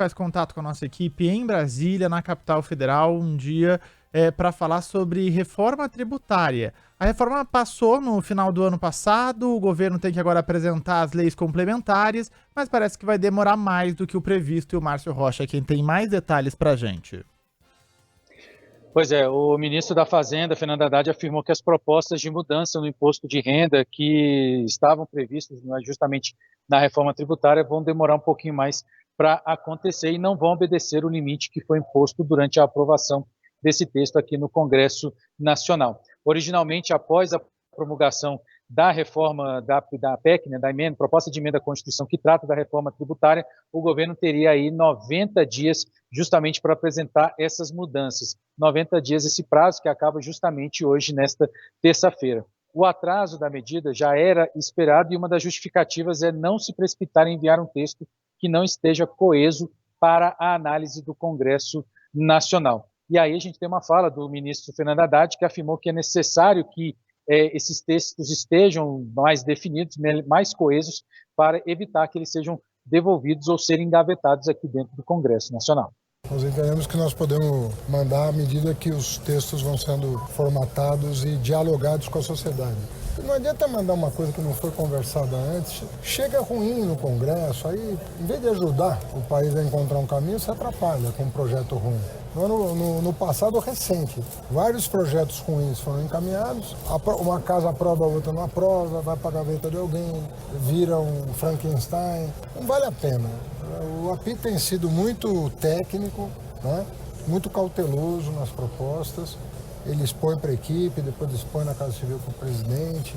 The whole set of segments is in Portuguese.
faz contato com a nossa equipe em Brasília, na capital federal, um dia para falar sobre reforma tributária. A reforma passou no final do ano passado, o governo tem que agora apresentar as leis complementares, mas parece que vai demorar mais do que o previsto, e o Márcio Rocha é quem tem mais detalhes para a gente. Pois é, o ministro da Fazenda, Fernando Haddad, afirmou que as propostas de mudança no imposto de renda que estavam previstas justamente na reforma tributária vão demorar um pouquinho mais para acontecer e não vão obedecer o limite que foi imposto durante a aprovação desse texto aqui no Congresso Nacional. Originalmente, após a promulgação da reforma da PEC, da emenda, proposta de emenda à Constituição que trata da reforma tributária, o governo teria aí 90 dias justamente para apresentar essas mudanças. 90 dias, esse prazo que acaba justamente hoje, nesta terça-feira. O atraso da medida já era esperado e uma das justificativas é não se precipitar em enviar um texto que não esteja coeso para a análise do Congresso Nacional. E aí a gente tem uma fala do ministro Fernando Haddad, que afirmou que é necessário que esses textos estejam mais definidos, mais coesos, para evitar que eles sejam devolvidos ou serem engavetados aqui dentro do Congresso Nacional. Nós entendemos que nós podemos mandar à medida que os textos vão sendo formatados e dialogados com a sociedade. Não adianta mandar uma coisa que não foi conversada antes. Chega ruim no Congresso, aí, em vez de ajudar o país a encontrar um caminho, se atrapalha com um projeto ruim. No passado recente, vários projetos ruins foram encaminhados, uma casa aprova, a outra não aprova, vai para a gaveta de alguém, vira um Frankenstein. Não vale a pena. O API tem sido muito técnico, né? Muito cauteloso nas propostas. Ele expõe para a equipe, depois expõe na Casa Civil para o presidente.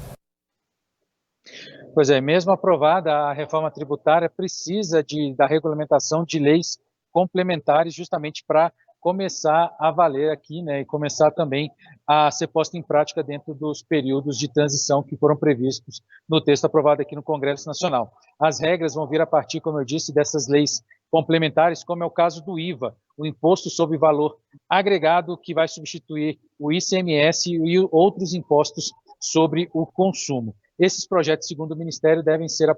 Pois é, mesmo aprovada, a reforma tributária precisa da regulamentação de leis complementares justamente para começar a valer aqui, né, e começar também a ser posta em prática dentro dos períodos de transição que foram previstos no texto aprovado aqui no Congresso Nacional. As regras vão vir a partir, como eu disse, dessas leis complementares, como é o caso do IVA, o Imposto sobre Valor Agregado, que vai substituir o ICMS e outros impostos sobre o consumo. Esses projetos, segundo o Ministério, devem ser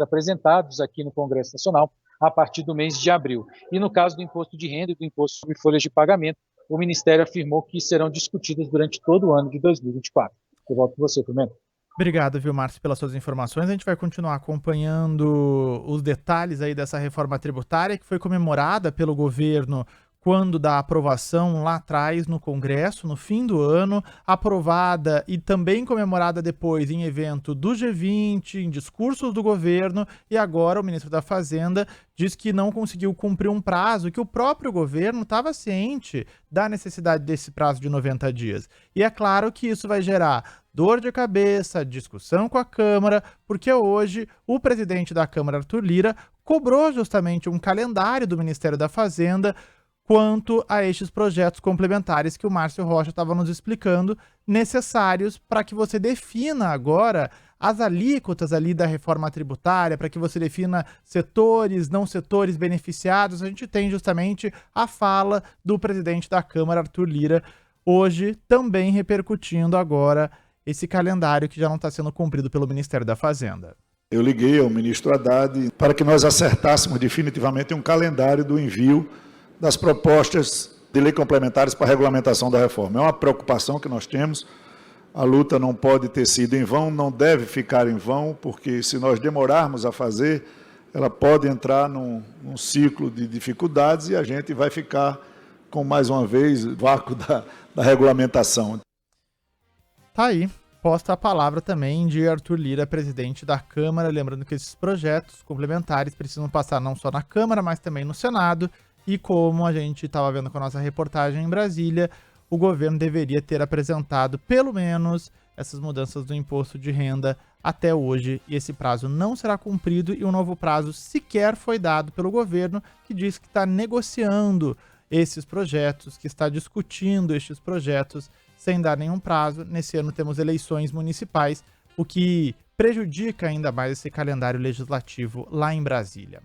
apresentados aqui no Congresso Nacional a partir do mês de abril. E no caso do imposto de renda e do imposto sobre folhas de pagamento, o Ministério afirmou que serão discutidos durante todo o ano de 2024. Eu volto com você, Pimenta. Obrigado, viu, Márcio, pelas suas informações. A gente vai continuar acompanhando os detalhes aí dessa reforma tributária que foi comemorada pelo governo quando da aprovação lá atrás no Congresso, no fim do ano, aprovada e também comemorada depois em evento do G20, em discursos do governo, e agora o ministro da Fazenda diz que não conseguiu cumprir um prazo, que o próprio governo estava ciente da necessidade desse prazo de 90 dias. E é claro que isso vai gerar dor de cabeça, discussão com a Câmara, porque hoje o presidente da Câmara, Arthur Lira, cobrou justamente um calendário do Ministério da Fazenda quanto a estes projetos complementares que o Márcio Rocha estava nos explicando, necessários para que você defina agora as alíquotas ali da reforma tributária, para que você defina setores, não setores beneficiados. A gente tem justamente a fala do presidente da Câmara, Arthur Lira, hoje também repercutindo agora esse calendário que já não está sendo cumprido pelo Ministério da Fazenda. Eu liguei ao ministro Haddad para que nós acertássemos definitivamente um calendário do envio das propostas de lei complementares para a regulamentação da reforma. É uma preocupação que nós temos. A luta não pode ter sido em vão, não deve ficar em vão, porque se nós demorarmos a fazer, ela pode entrar num ciclo de dificuldades e a gente vai ficar com, mais uma vez, o vácuo da regulamentação. Tá aí, posta a palavra também de Arthur Lira, presidente da Câmara, lembrando que esses projetos complementares precisam passar não só na Câmara, mas também no Senado, e como a gente estava vendo com a nossa reportagem em Brasília, o governo deveria ter apresentado pelo menos essas mudanças do imposto de renda até hoje, e esse prazo não será cumprido, e um novo prazo sequer foi dado pelo governo, que diz que está negociando esses projetos, que está discutindo estes projetos sem dar nenhum prazo. Nesse ano temos eleições municipais, o que prejudica ainda mais esse calendário legislativo lá em Brasília.